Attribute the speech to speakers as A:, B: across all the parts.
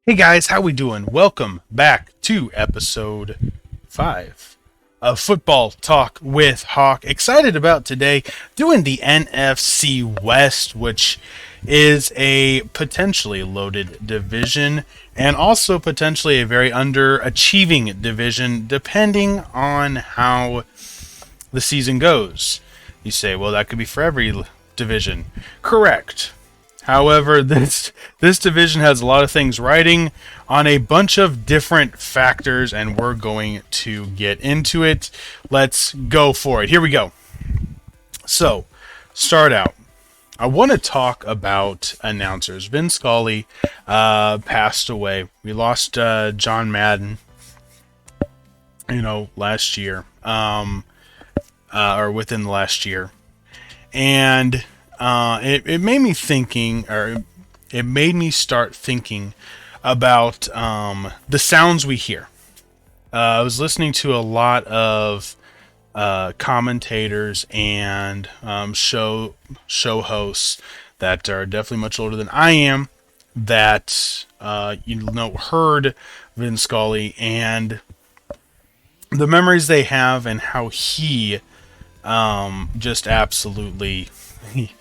A: Hey guys, how we doing? Welcome back to episode 5 of Football Talk with Hawk. Excited about today doing the NFC West, which is a potentially loaded division and also potentially a very underachieving division depending on how the season goes. You say, well, that could be for every division. Correct. However, this division has a lot of things riding on a bunch of different factors, and we're going to get into it. Let's go for it. Here we go. So, start out. I want to talk about announcers. Vin Scully passed away. We lost John Madden, last year, or within the last year, and it made me thinking, or it made me start thinking about the sounds we hear. I was listening to a lot of commentators and show hosts that are definitely much older than I am that heard Vin Scully and the memories they have and how he just absolutely he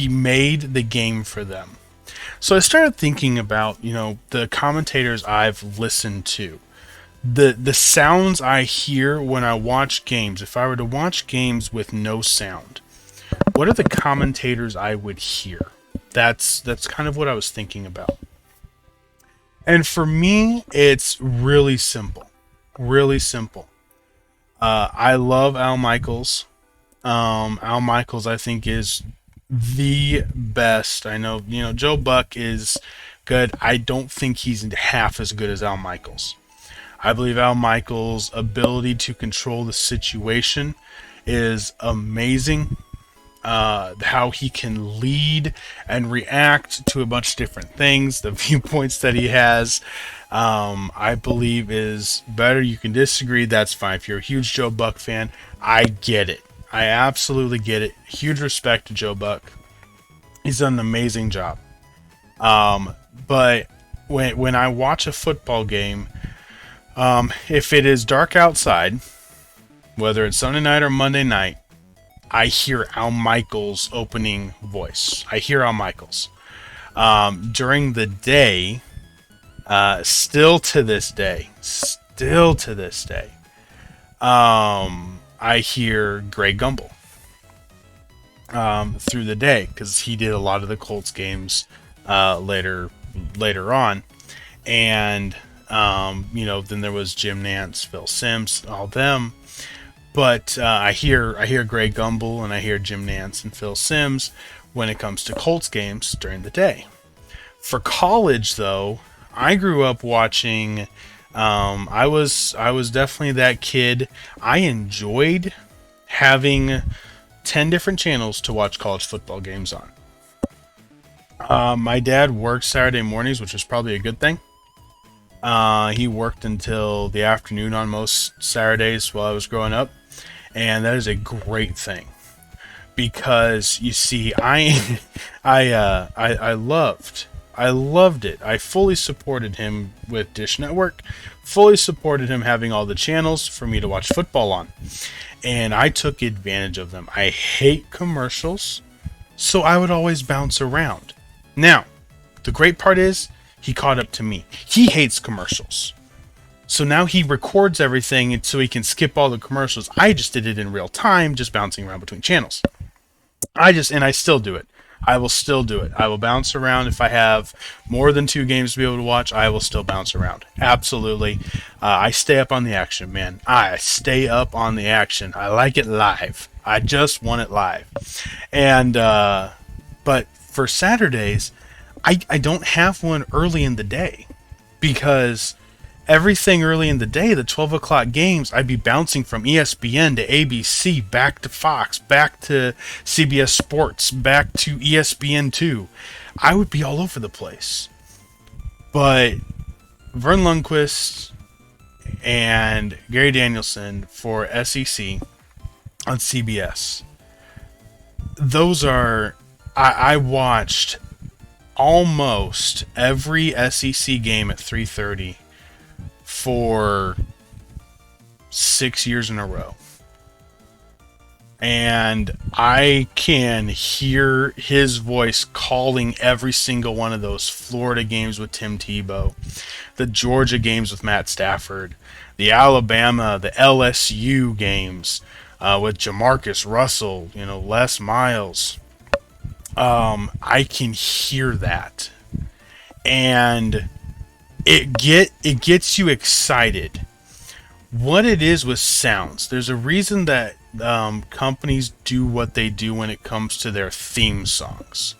A: made the game for them. So I started thinking about the commentators I've listened to, the sounds I hear when I watch games. If I were to watch games with no sound, what are the commentators I would hear? That's kind of what I was thinking about. And for me, it's really simple. Really simple. I love Al Michaels. Al Michaels, I think, is the best. I know, Joe Buck is good. I don't think he's half as good as Al Michaels. I believe Al Michaels' ability to control the situation is amazing. How he can lead and react to a bunch of different things, the viewpoints that he has, I believe is better. You can disagree, that's fine. If you're a huge Joe Buck fan, I get it. I absolutely get it. Huge respect to Joe Buck. He's done an amazing job. But when I watch a football game, if it is dark outside, whether it's Sunday night or Monday night, I hear Al Michaels' opening voice. I hear Al Michaels. During the day, still to this day, I hear Greg Gumbel through the day because he did a lot of the Colts games later on, and then there was Jim Nantz, Phil Simms, all them. But I hear Greg Gumbel and I hear Jim Nantz and Phil Simms when it comes to Colts games during the day. For college, though, I grew up watching. I was definitely that kid. I enjoyed having 10 different channels to watch college football games on. My dad worked Saturday mornings, which was probably a good thing. He worked until the afternoon on most Saturdays while I was growing up, and that is a great thing because you see, I loved it. I fully supported him with Dish Network, fully supported him having all the channels for me to watch football on, and I took advantage of them. I hate commercials, so I would always bounce around. Now, the great part is he caught up to me. He hates commercials. So now he records everything so he can skip all the commercials. I just did it in real time, just bouncing around between channels. And I still do it. I will still do it. I will bounce around. If I have more than 2 games to be able to watch, I will still bounce around. Absolutely. I stay up on the action, man. I stay up on the action. I like it live. I just want it live. And, but for Saturdays, I don't have one early in the day because everything early in the day, the 12 o'clock games, I'd be bouncing from ESPN to ABC, back to Fox, back to CBS Sports, back to ESPN2. I would be all over the place. But Vern Lundquist and Gary Danielson for SEC on CBS, those are... I watched almost every SEC game at 3:30 for 6 years in a row. And I can hear his voice calling every single one of those Florida games with Tim Tebow, the Georgia games with Matt Stafford, the Alabama, the LSU games with Jamarcus Russell, Les Miles. I can hear that, and it gets you excited. What it is with sounds, there's a reason that companies do what they do when it comes to their theme songs.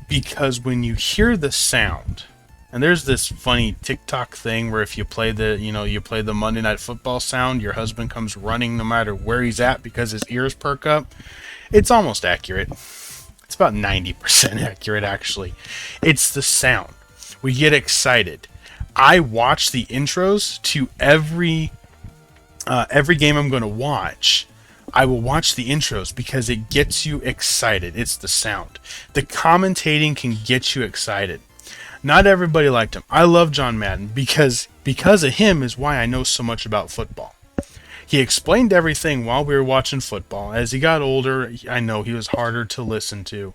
A: Because when you hear the sound, and there's this funny TikTok thing where if you play the Monday Night Football sound, your husband comes running no matter where he's at because his ears perk up. It's almost accurate. It's about 90% accurate, actually. It's the sound. We get excited. I watch the intros to every game I'm going to watch. I will watch the intros because it gets you excited. It's the sound. The commentating can get you excited. Not everybody liked him. I love John Madden because of him is why I know so much about football. He explained everything while we were watching football. As he got older, I know he was harder to listen to,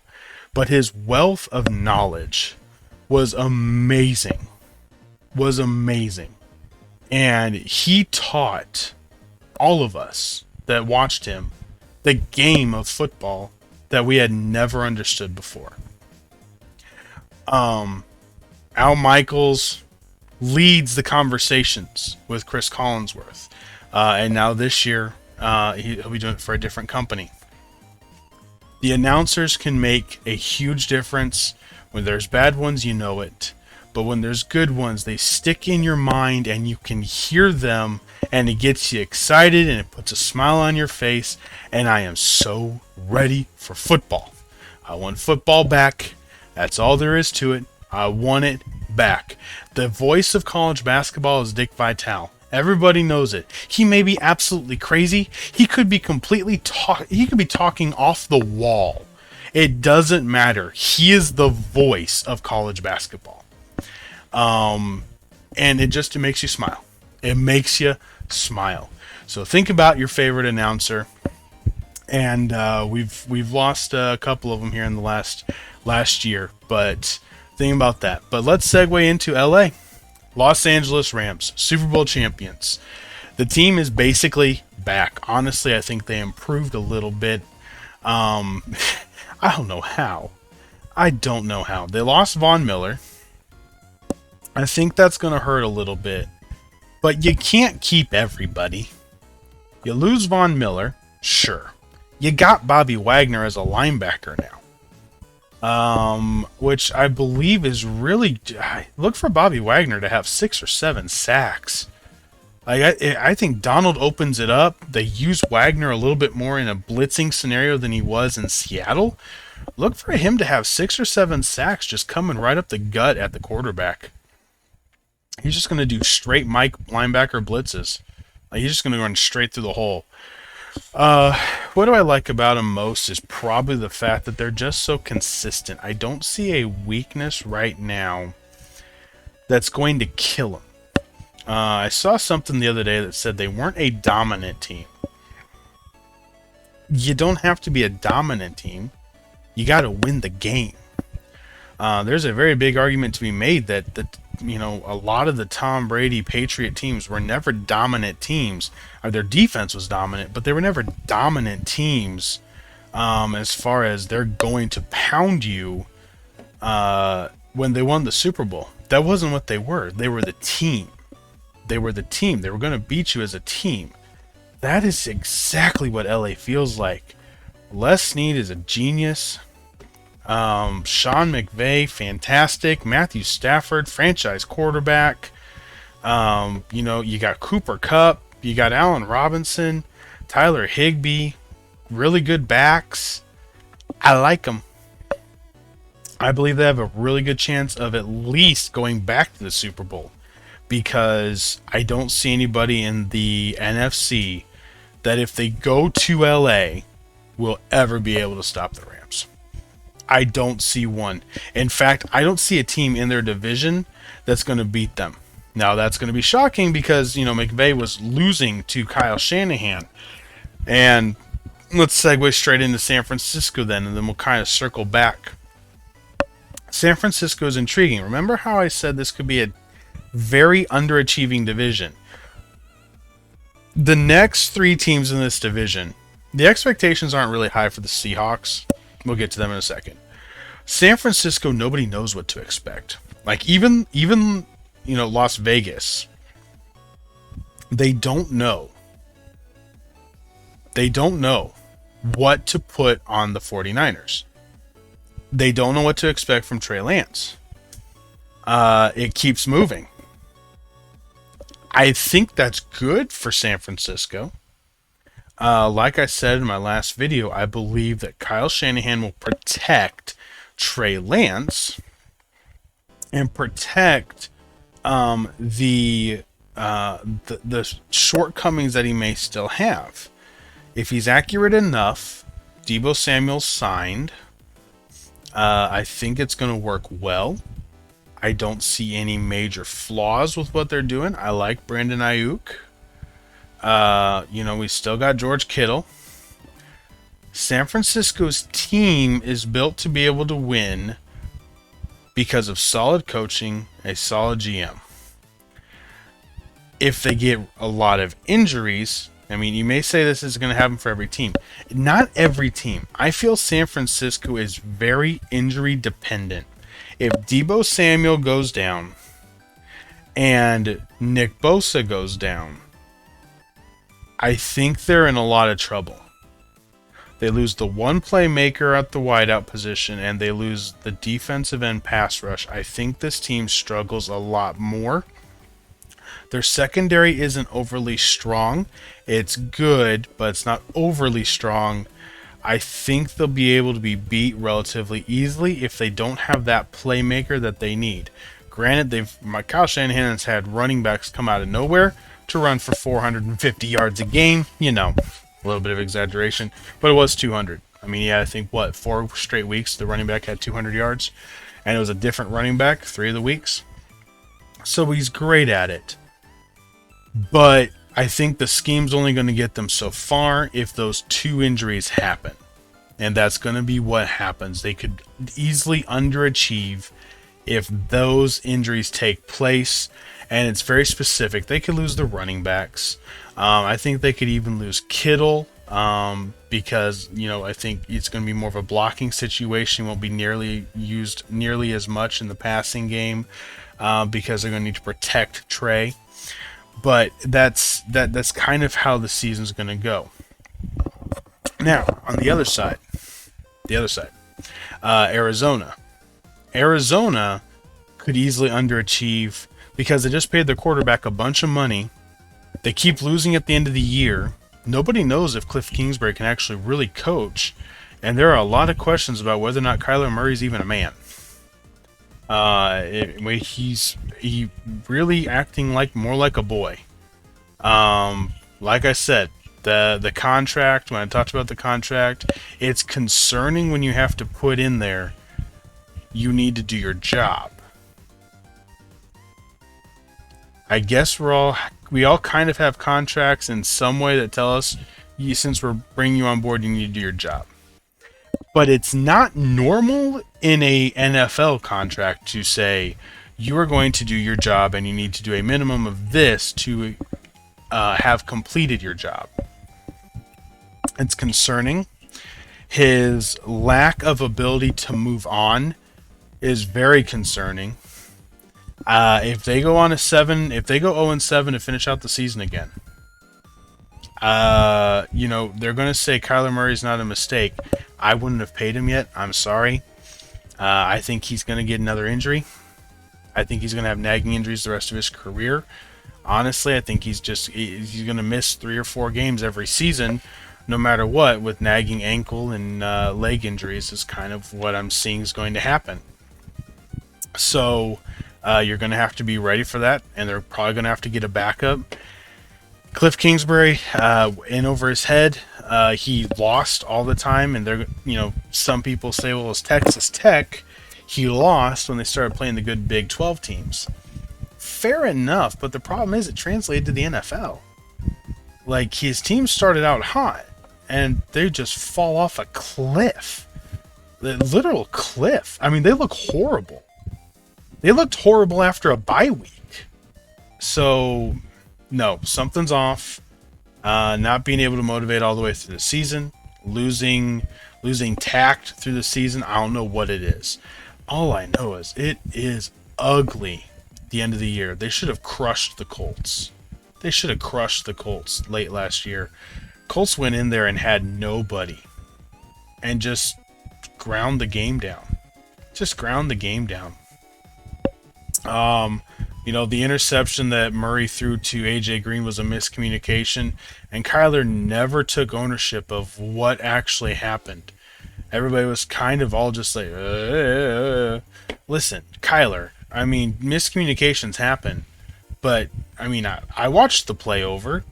A: but his wealth of knowledge was amazing. And he taught all of us that watched him the game of football that we had never understood before. Al Michaels leads the conversations with Chris Collinsworth. And now this year, he'll be doing it for a different company. The announcers can make a huge difference. When there's bad ones, you know it. But when there's good ones, they stick in your mind and you can hear them and it gets you excited and it puts a smile on your face. And I am so ready for football. I want football back. That's all there is to it. I want it back. The voice of college basketball is Dick Vitale. Everybody knows it. He may be absolutely crazy. He could be talking off the wall. It doesn't matter. He is the voice of college basketball. And it makes you smile. It makes you smile. So think about your favorite announcer. And we've lost a couple of them here in the last year, but think about that. But let's segue into LA. Los Angeles Rams, Super Bowl champions. The team is basically back. Honestly, I think they improved a little bit. I don't know how. They lost Von Miller. I think that's going to hurt a little bit. But you can't keep everybody. You lose Von Miller, sure. You got Bobby Wagner as a linebacker now. Which I believe is really... Look for Bobby Wagner to have 6 or 7 sacks. I think Donald opens it up. They use Wagner a little bit more in a blitzing scenario than he was in Seattle. Look for him to have 6 or 7 sacks just coming right up the gut at the quarterback. He's just going to do straight Mike linebacker blitzes. He's just going to run straight through the hole. What do I like about them most is probably the fact that they're just so consistent. I don't see a weakness right now that's going to kill them. I saw something the other day that said they weren't a dominant team. You don't have to be a dominant team. You got to win the game. There's a very big argument to be made that a lot of the Tom Brady Patriot teams were never dominant teams. Their defense was dominant, but they were never dominant teams as far as they're going to pound you when they won the Super Bowl. That wasn't what they were. They were the team. They were going to beat you as a team. That is exactly what LA feels like. Les Snead is a genius. Sean McVay, fantastic. Matthew Stafford, franchise quarterback. You got Cooper Kupp. You got Allen Robinson. Tyler Higbee. Really good backs. I like them. I believe they have a really good chance of at least going back to the Super Bowl. Because I don't see anybody in the NFC that if they go to LA will ever be able to stop the Rams. I don't see one. In fact, I don't see a team in their division that's going to beat them. Now, that's going to be shocking because, McVay was losing to Kyle Shanahan. And let's segue straight into San Francisco then, and then we'll kind of circle back. San Francisco is intriguing. Remember how I said this could be a very underachieving division? The next three teams in this division, the expectations aren't really high for the Seahawks. We'll get to them in a second. San Francisco, nobody knows what to expect. Like even Las Vegas, they don't know. They don't know what to put on the 49ers. They don't know what to expect from Trey Lance. It keeps moving. I think that's good for San Francisco. Like I said in my last video, I believe that Kyle Shanahan will protect Trey Lance and protect the shortcomings that he may still have. If he's accurate enough, Deebo Samuel's signed. I think it's going to work well. I don't see any major flaws with what they're doing. I like Brandon Ayuk. We still got George Kittle. San Francisco's team is built to be able to win because of solid coaching, a solid GM. If they get a lot of injuries, you may say this is going to happen for every team. Not every team. I feel San Francisco is very injury dependent. If Deebo Samuel goes down and Nick Bosa goes down, I think they're in a lot of trouble. They lose the one playmaker at the wideout position, and they lose the defensive end pass rush. I think this team struggles a lot more. Their secondary isn't overly strong. It's good, but it's not overly strong. I think they'll be able to be beat relatively easily if they don't have that playmaker that they need. Granted, Kyle Shanahan has had running backs come out of nowhere to run for 450 yards a game. A little bit of exaggeration, but it was 200. I think 4 straight weeks the running back had 200 yards, and it was a different running back 3 of the weeks. So he's great at it. But I think the scheme's only going to get them so far if those 2 injuries happen. And that's going to be what happens. They could easily underachieve if those injuries take place. And it's very specific. They could lose the running backs. I think they could even lose Kittle because, I think it's going to be more of a blocking situation. Won't be used nearly as much in the passing game because they're going to need to protect Trey. But that's kind of how the season's going to go. Now, on the other side, Arizona. Arizona could easily underachieve because they just paid their quarterback a bunch of money. They keep losing at the end of the year. Nobody knows if Cliff Kingsbury can actually really coach, and there are a lot of questions about whether or not Kyler Murray's even a man. He's really acting more like a boy. Like I said, the contract, when I talked about the contract, it's concerning when you have to put in there, you need to do your job. I guess we all kind of have contracts in some way that tell us, since we're bringing you on board, you need to do your job. But it's not normal in a NFL contract to say you are going to do your job and you need to do a minimum of this to have completed your job. It's concerning. His lack of ability to move on is very concerning. If they go 0-7 to finish out the season again, they're going to say Kyler Murray's not a mistake. I wouldn't have paid him yet. I'm sorry. I think he's going to get another injury. I think he's going to have nagging injuries the rest of his career. Honestly, I think he's going to miss 3 or 4 games every season, no matter what, with nagging ankle and leg injuries is kind of what I'm seeing is going to happen. So you're going to have to be ready for that, and they're probably going to have to get a backup. Cliff Kingsbury, in over his head. He lost all the time, and some people say, well, it's Texas Tech. He lost when they started playing the good Big 12 teams. Fair enough, but the problem is it translated to the NFL. Like, his team started out hot, and they just fall off a cliff. The literal cliff. I mean, they look horrible. They looked horrible after a bye week. So, no, something's off. Not being able to motivate all the way through the season, losing tact through the season. I don't know what it is. All I know is it is ugly. The end of the year, they should have crushed the Colts. They should have crushed the Colts late last year. Colts went in there and had nobody, and just ground the game down. Just ground the game down. The interception that Murray threw to AJ Green was a miscommunication, and Kyler never took ownership of what actually happened. Everybody was kind of all just like, Listen, Kyler, I mean, miscommunications happen, but, I mean, I watched the play over.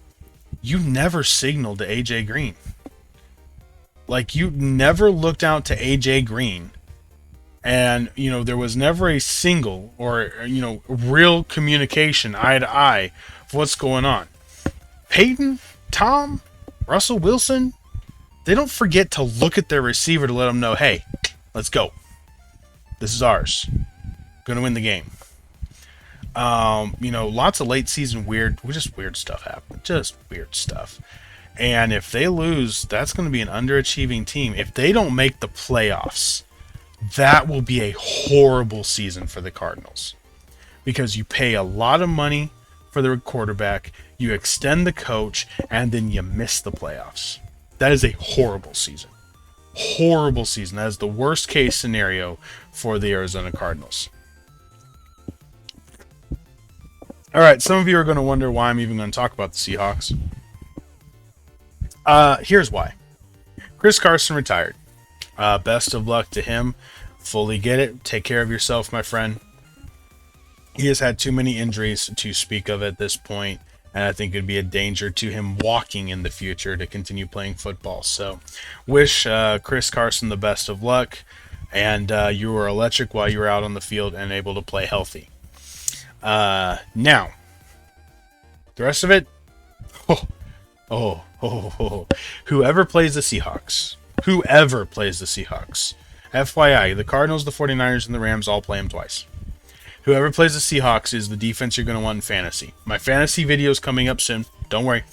A: You never signaled to AJ Green. Like, you never looked out to AJ Green. And, there was never a single or, real communication eye to eye of what's going on. Peyton, Tom, Russell Wilson, they don't forget to look at their receiver to let them know, hey, let's go. This is ours. Going to win the game. Lots of late season weird stuff happened. Just weird stuff. And if they lose, that's going to be an underachieving team. If they don't make the playoffs, that will be a horrible season for the Cardinals. Because you pay a lot of money for the quarterback, you extend the coach, and then you miss the playoffs. That is a horrible season. Horrible season. That is the worst case scenario for the Arizona Cardinals. All right, some of you are going to wonder why I'm even going to talk about the Seahawks. Here's why. Chris Carson retired. Best of luck to him. Fully get it. Take care of yourself, my friend. He has had too many injuries to speak of at this point, and I think it'd be a danger to him walking in the future to continue playing football. So, wish Chris Carson the best of luck, and you were electric while you were out on the field and able to play healthy. Now, the rest of it, whoever plays the Seahawks, FYI, the Cardinals, the 49ers, and the Rams all play them twice. Whoever plays the Seahawks is the defense you're going to want in fantasy. My fantasy video is coming up soon. Don't worry.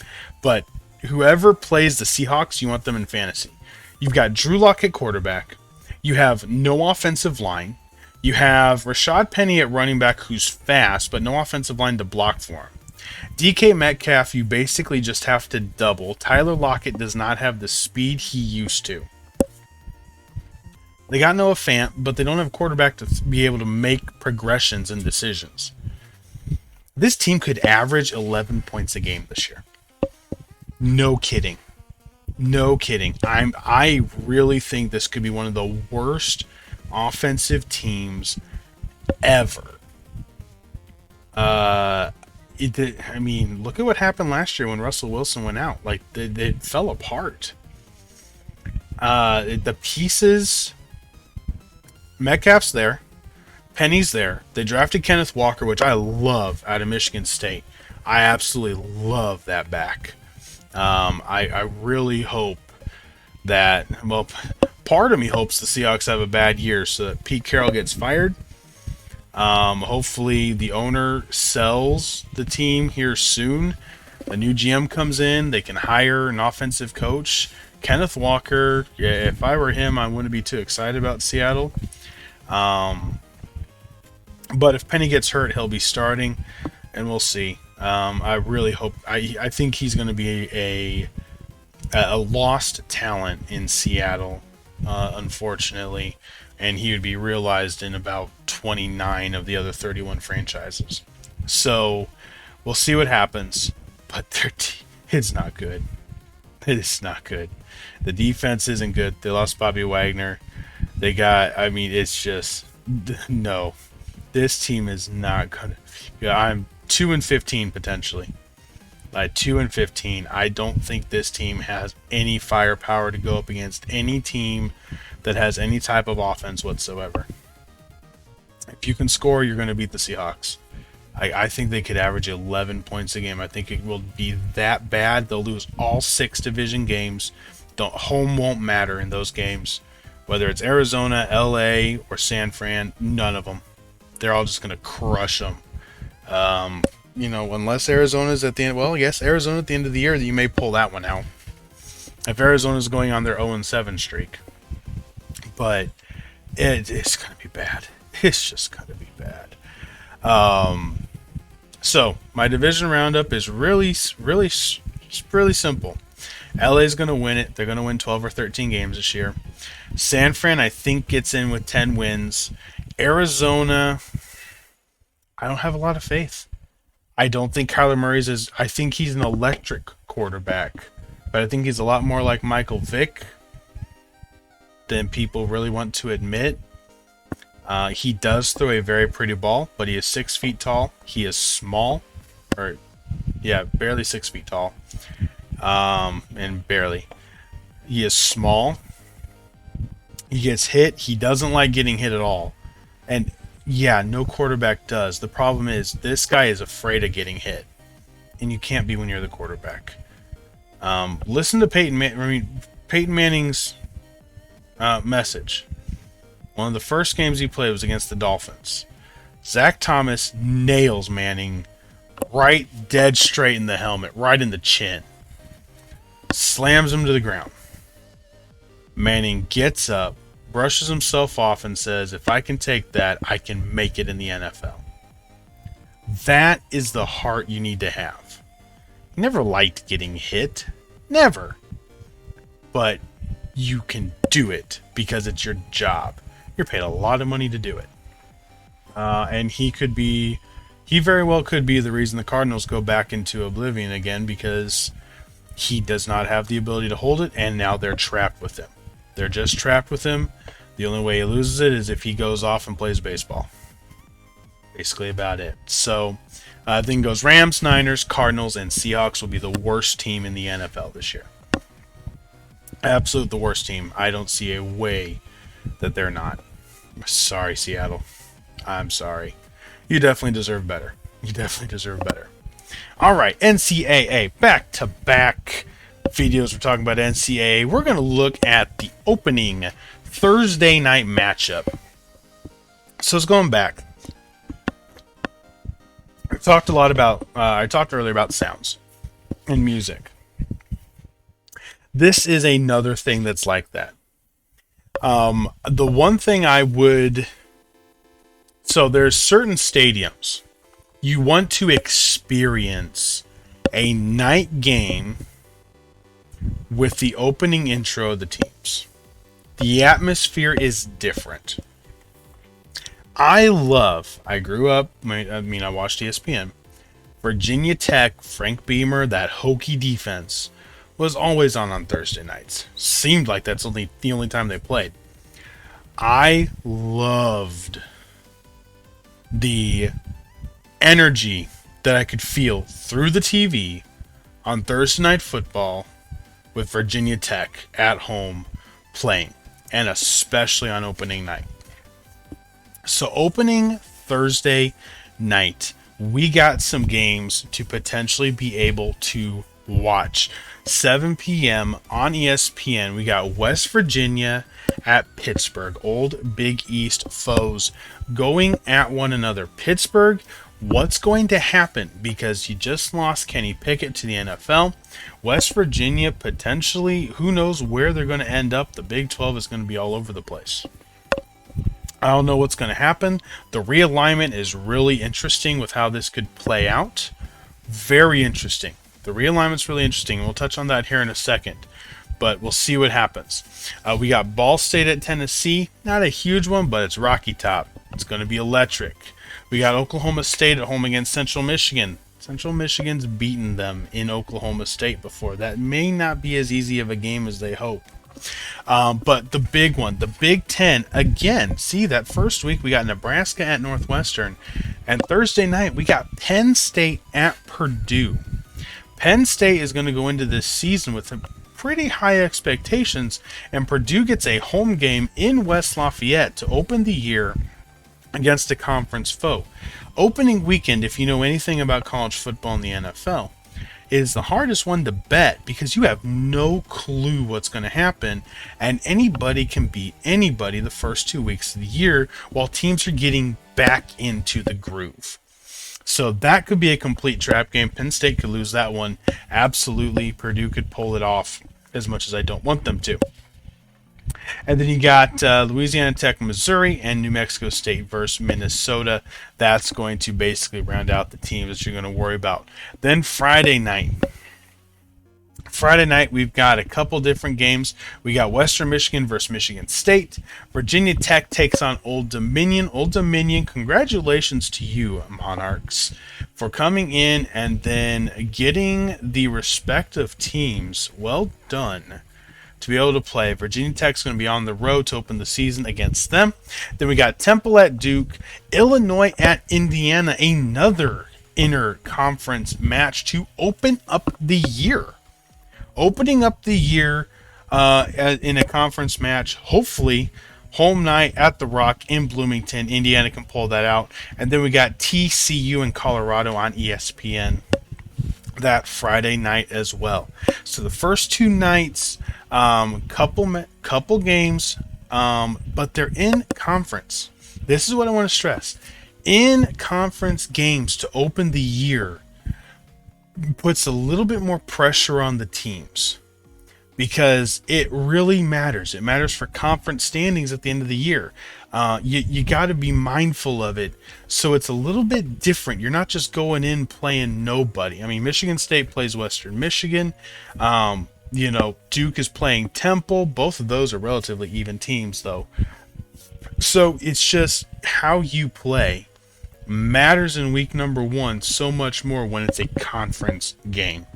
A: But whoever plays the Seahawks, you want them in fantasy. You've got Drew Lock at quarterback. You have no offensive line. You have Rashad Penny at running back, who's fast, but no offensive line to block for him. DK Metcalf, you basically just have to double. Tyler Lockett does not have the speed he used to. They got Noah Fant, but they don't have a quarterback to be able to make progressions and decisions. This team could average 11 points a game this year. No kidding. No kidding. I really think this could be one of the worst offensive teams ever. Look at what happened last year when Russell Wilson went out. Like, they fell apart. The pieces... Metcalf's there. Penny's there. They drafted Kenneth Walker, which I love, out of Michigan State. I absolutely love that back. I really hope that... Well, part of me hopes the Seahawks have a bad year so that Pete Carroll gets fired. Hopefully the owner sells the team here soon. The new GM comes in. They can hire an offensive coach. Kenneth Walker, yeah, if I were him, I wouldn't be too excited about Seattle. But if Penny gets hurt, he'll be starting, and we'll see. I really hope... I think he's going to be a lost talent in Seattle, unfortunately, and he would be realized in about 29 of the other 31 franchises. So, we'll see what happens, but it's not good. It is not good. The defense isn't good. They lost Bobby Wagner. They got... it's just... No. This team is not going to... I'm 2-15 potentially. At 2-15, I don't think this team has any firepower to go up against any team that has any type of offense whatsoever. If you can score, you're going to beat the Seahawks. I think they could average 11 points a game. I think it will be that bad. They'll lose all 6 division games. Home won't matter in those games. Whether it's Arizona, LA, or San Fran, none of them. They're all just going to crush them. Unless Arizona's at the end. Well, yes, Arizona at the end of the year, you may pull that one out. If Arizona's going on their 0-7 streak. But it's going to be bad. It's just going to be bad. So my division roundup is really simple. LA's going to win it. They're going to win 12 or 13 games this year. San Fran, I think, gets in with 10 wins. Arizona, I don't have a lot of faith. I don't think Kyler Murray's I think he's an electric quarterback, but I think he's a lot more like Michael Vick than people really want to admit. He does throw a very pretty ball, but he is 6 feet tall. He is small, barely 6 feet tall, and barely. He is small. He gets hit. He doesn't like getting hit at all, and no quarterback does. The problem is this guy is afraid of getting hit, and you can't be when you're the quarterback. Listen to Peyton Manning's message. One of the first games he played was against the Dolphins. Zach Thomas nails Manning right dead straight in the helmet, right in the chin. Slams him to the ground. Manning gets up, brushes himself off, and says, if I can take that, I can make it in the NFL. That is the heart you need to have. He never liked getting hit. Never. But you can do it because it's your job. You're paid a lot of money to do it. And he very well could be the reason the Cardinals go back into oblivion again, because he does not have the ability to hold it, and now they're trapped with him. They're just trapped with him. The only way he loses it is if he goes off and plays baseball. Basically about it. So, then goes Rams, Niners, Cardinals, and Seahawks will be the worst team in the NFL this year. Absolute the worst team. I don't see a way that they're not. Sorry, Seattle. I'm sorry. You definitely deserve better. All right, NCAA. Back-to-back videos. We're talking about NCAA. We're going to look at the opening Thursday night matchup. So it's going back. I talked earlier about sounds and music. This is another thing that's like that. The one thing so there's certain stadiums you want to experience a night game with the opening intro of the teams. The atmosphere is different. I grew up, I watched ESPN. Virginia Tech, Frank Beamer, that hokey defense was always on Thursday nights. Seemed like that's the only time they played. I loved the energy that I could feel through the TV on Thursday Night Football with Virginia Tech at home playing, and especially on opening night. So opening Thursday night, we got some games to potentially be able to watch. 7 p.m. on ESPN, we got West Virginia at Pittsburgh. Old Big East foes going at one another. Pittsburgh, what's going to happen? Because you just lost Kenny Pickett to the NFL. West Virginia, potentially, who knows where they're going to end up. The Big 12 is going to be all over the place. I don't know what's going to happen. The realignment is really interesting with how this could play out. Very interesting. The realignment's really interesting. We'll touch on that here in a second, but we'll see what happens. We got Ball State at Tennessee. Not a huge one, but it's Rocky Top. It's going to be electric. We got Oklahoma State at home against Central Michigan. Central Michigan's beaten them in Oklahoma State before. That may not be as easy of a game as they hope. But the big one, the Big Ten, again, see that first week we got Nebraska at Northwestern, and Thursday night we got Penn State at Purdue. Penn State is going to go into this season with some pretty high expectations, and Purdue gets a home game in West Lafayette to open the year against a conference foe. Opening weekend, if you know anything about college football and the NFL, is the hardest one to bet because you have no clue what's going to happen, and anybody can beat anybody the first 2 weeks of the year while teams are getting back into the groove. So that could be a complete trap game. Penn State could lose that one. Absolutely, Purdue could pull it off, as much as I don't want them to. And then you got Louisiana Tech, Missouri, and New Mexico State versus Minnesota. That's going to basically round out the teams that you're going to worry about. Then Friday night, we've got a couple different games. We got Western Michigan versus Michigan State. Virginia Tech takes on Old Dominion. Old Dominion, congratulations to you, Monarchs, for coming in and then getting the respective teams. Well done. To be able to play. Virginia Tech's going to be on the road to open the season against them. Then we got Temple at Duke, Illinois at Indiana, another inter-conference match to open up the year. Opening up the year in a conference match, hopefully home night at the Rock in Bloomington. Indiana can pull that out. And then we got TCU in Colorado on ESPN that Friday night as well. So the first two nights, couple games, but they're in conference. This is what I want to stress. In conference games to open the year puts a little bit more pressure on the teams because it really matters. It matters for conference standings at the end of the year. You got to be mindful of it. So it's a little bit different. You're not just going in playing nobody. I mean, Michigan State plays Western Michigan. Duke is playing Temple. Both of those are relatively even teams, though. So it's just how you play matters in week number one so much more when it's a conference game.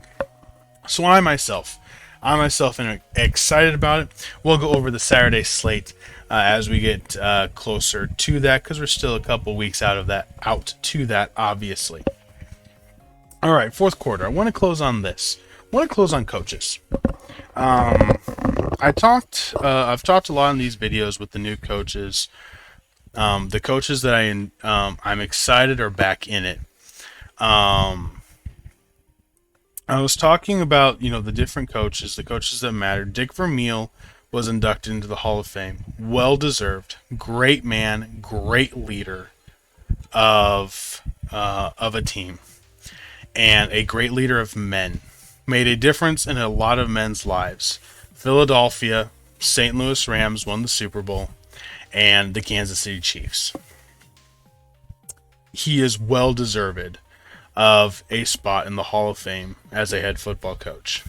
A: So I myself am excited about it. We'll go over the Saturday slate as we get closer to that, because we're still a couple weeks out to that, obviously. All right, fourth quarter. I want to close on this. I want to close on coaches. I've talked a lot in these videos with the new coaches. The coaches that I'm excited are back in it. I was talking about, the different coaches, the coaches that matter. Dick Vermeil was inducted into the Hall of Fame. Well deserved. Great man, great leader of a team, and a great leader of men. Made a difference in a lot of men's lives. Philadelphia, St. Louis Rams won the Super Bowl, and the Kansas City Chiefs. He is well deserved of a spot in the Hall of Fame as a head football coach.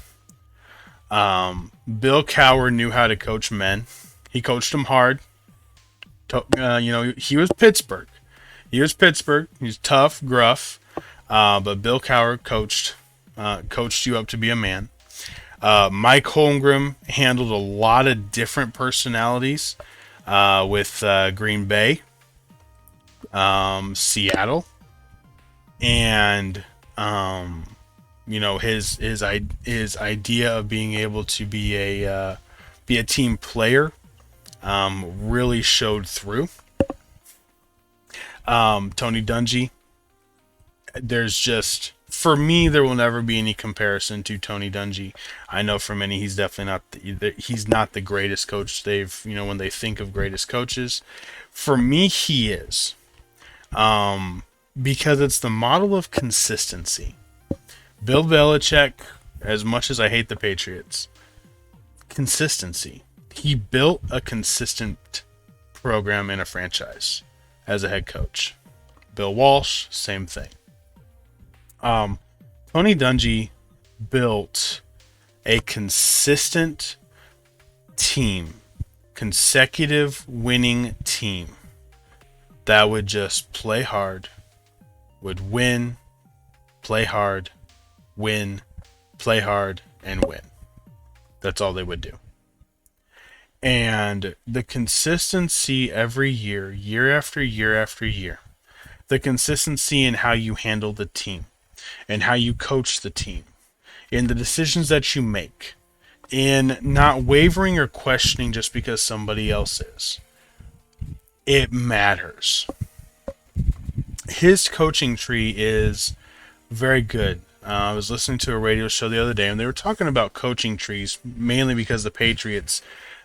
A: Bill Cowher knew how to coach men. He coached them hard. He was Pittsburgh. He's tough, gruff, but Bill Cowher coached you up to be a man. Mike Holmgren handled a lot of different personalities with Green Bay, Seattle, and his idea of being able to be a team player really showed through. Tony Dungy, for me, there will never be any comparison to Tony Dungy. I know for many, he's definitely not the greatest coach when they think of greatest coaches. For me, he is. Because it's the model of consistency. Bill Belichick, as much as I hate the Patriots, consistency. He built a consistent program in a franchise as a head coach. Bill Walsh, same thing. Tony Dungy built a consistent team, consecutive winning team that would just play hard, would win, play hard, win, play hard, and win. That's all they would do. And the consistency every year, year after year after year, the consistency in how you handle the team and how you coach the team in the decisions that you make, in not wavering or questioning just because somebody else is. It matters. His coaching tree is very good. I was listening to a radio show the other day, and they were talking about coaching trees, mainly because the Patriots,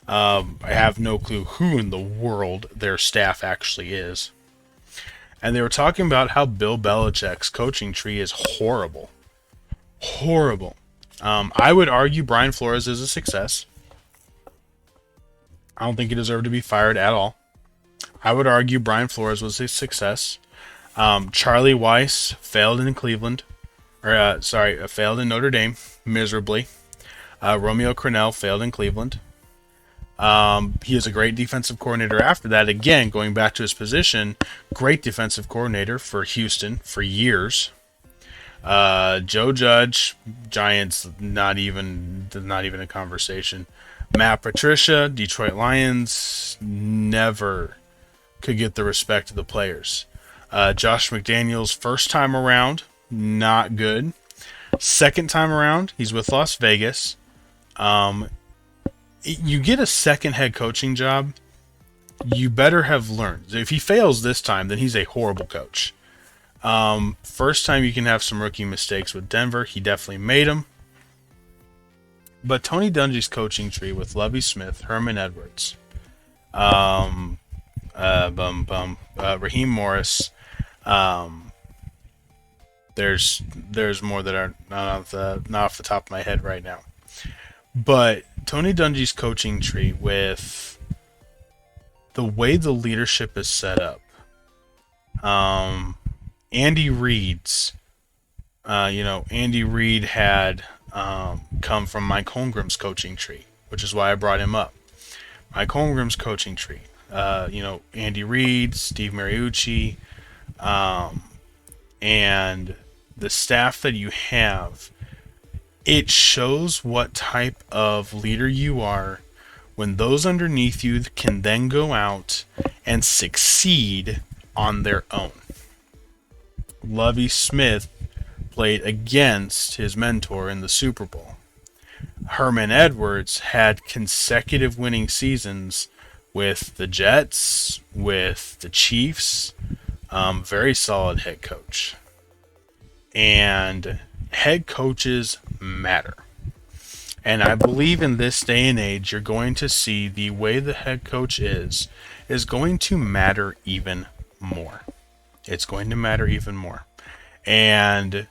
A: I have no clue who in the world their staff actually is. And they were talking about how Bill Belichick's coaching tree is horrible. Horrible. I would argue Brian Flores is a success. I don't think he deserved to be fired at all. I would argue Brian Flores was a success. Charlie Weiss failed in Cleveland. Failed in Notre Dame miserably. Romeo Crennel failed in Cleveland. He is a great defensive coordinator after that. Again, going back to his position, great defensive coordinator for Houston for years. Joe Judge, Giants, not even a conversation. Matt Patricia, Detroit Lions, never could get the respect of the players. Josh McDaniels, first time around, not good. Second time around, he's with Las Vegas. You get a second head coaching job, you better have learned. If he fails this time, then he's a horrible coach. First time you can have some rookie mistakes with Denver, he definitely made them. But Tony Dungy's coaching tree with Lovie Smith, Herman Edwards, Raheem Morris, there's more that are not off the top of my head right now. But Tony Dungy's coaching tree with the way the leadership is set up, Andy Reid's, Andy Reid had come from Mike Holmgren's coaching tree, which is why I brought him up. Mike Holmgren's coaching tree, Andy Reid, Steve Mariucci, and the staff that you have, it shows what type of leader you are when those underneath you can then go out and succeed on their own. Lovie Smith played against his mentor in the Super Bowl. Herman Edwards had consecutive winning seasons with the Jets, with the Chiefs. Very solid head coach. And head coaches matter. And I believe in this day and age, you're going to see the way the head coach is going to matter even more. It's going to matter even more. And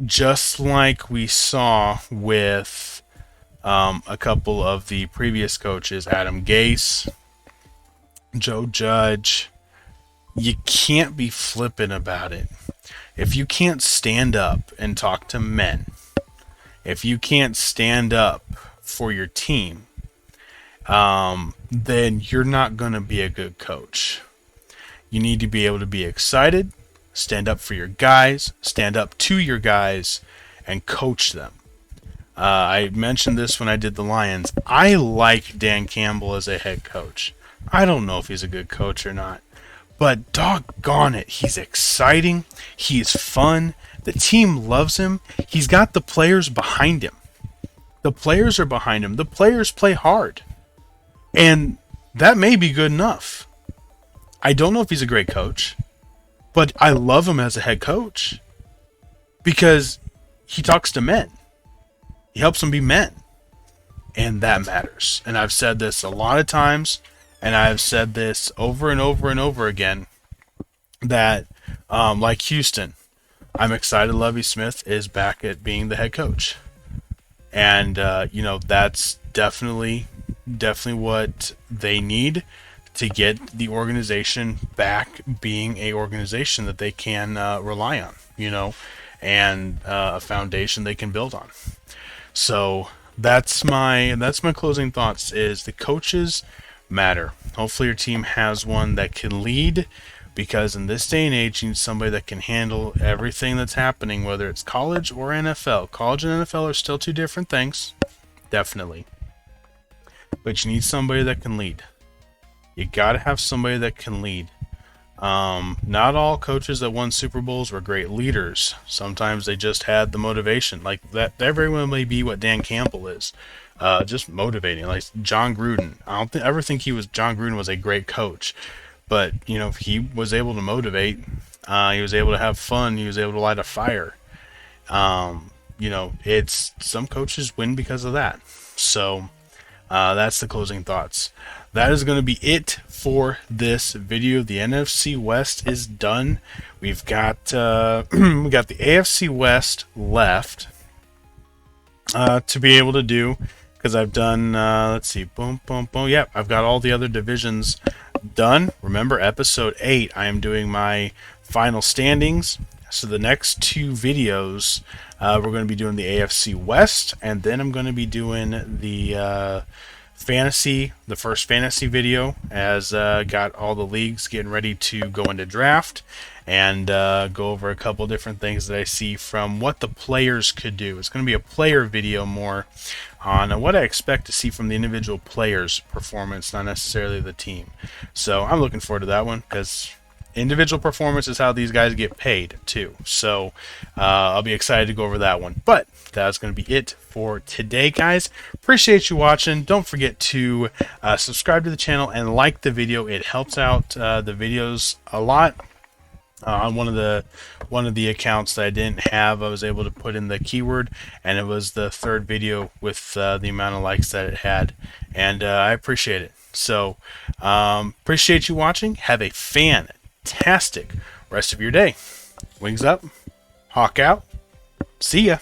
A: just like we saw with a couple of the previous coaches, Adam Gase, Joe Judge, you can't be flippant about it. If you can't stand up and talk to men, if you can't stand up for your team, then you're not going to be a good coach. You need to be able to be excited, stand up for your guys, stand up to your guys, and coach them. I mentioned this when I did the Lions. I like Dan Campbell as a head coach. I don't know if he's a good coach or not. But doggone it, he's exciting, he's fun, the team loves him, he's got the players behind him. The players are behind him, the players play hard. And that may be good enough. I don't know if he's a great coach, but I love him as a head coach because he talks to men. He helps them be men. And that matters. And I've said this a lot of times. And I've said this over and over and over again, that like Houston, I'm excited Lovie Smith is back at being the head coach. And, that's definitely what they need to get the organization back being a organization that they can rely on, and a foundation they can build on. So that's my closing thoughts is the coaches matter. Hopefully your team has one that can lead, because in this day and age you need somebody that can handle everything that's happening, whether it's college or NFL. College and NFL are still two different things, definitely, but you need somebody that can lead. You gotta have somebody that can lead. Not all coaches that won Super Bowls were great leaders. Sometimes they just had the motivation. Like that, everyone may be what Dan Campbell is, just motivating. Like John Gruden. I don't ever think John Gruden was a great coach, but he was able to motivate. He was able to have fun. He was able to light a fire. It's some coaches win because of that. So that's the closing thoughts. That is going to be it for this video. The NFC West is done. We've got we got the AFC West left to be able to do, because I've done let's see, boom, boom, boom. Yep, I've got all the other divisions done. Remember, episode 8, I am doing my final standings. So the next 2 videos, we're going to be doing the AFC West, and then I'm going to be doing the first fantasy video, as got all the leagues getting ready to go into draft, and go over a couple different things that I see from what the players could do. It's going to be a player video more on what I expect to see from the individual players' performance, not necessarily the team. So I'm looking forward to that one, because individual performance is how these guys get paid too. So I'll be excited to go over that one. But that's going to be it for today, guys. Appreciate you watching. Don't forget to subscribe to the channel and like the video. It helps out the videos a lot. On one of the accounts that I didn't have, I was able to put in the keyword, and it was the 3rd video with the amount of likes that it had, and I appreciate it. So appreciate you watching. Have a fantastic rest of your day. Wings up, hawk out. See ya.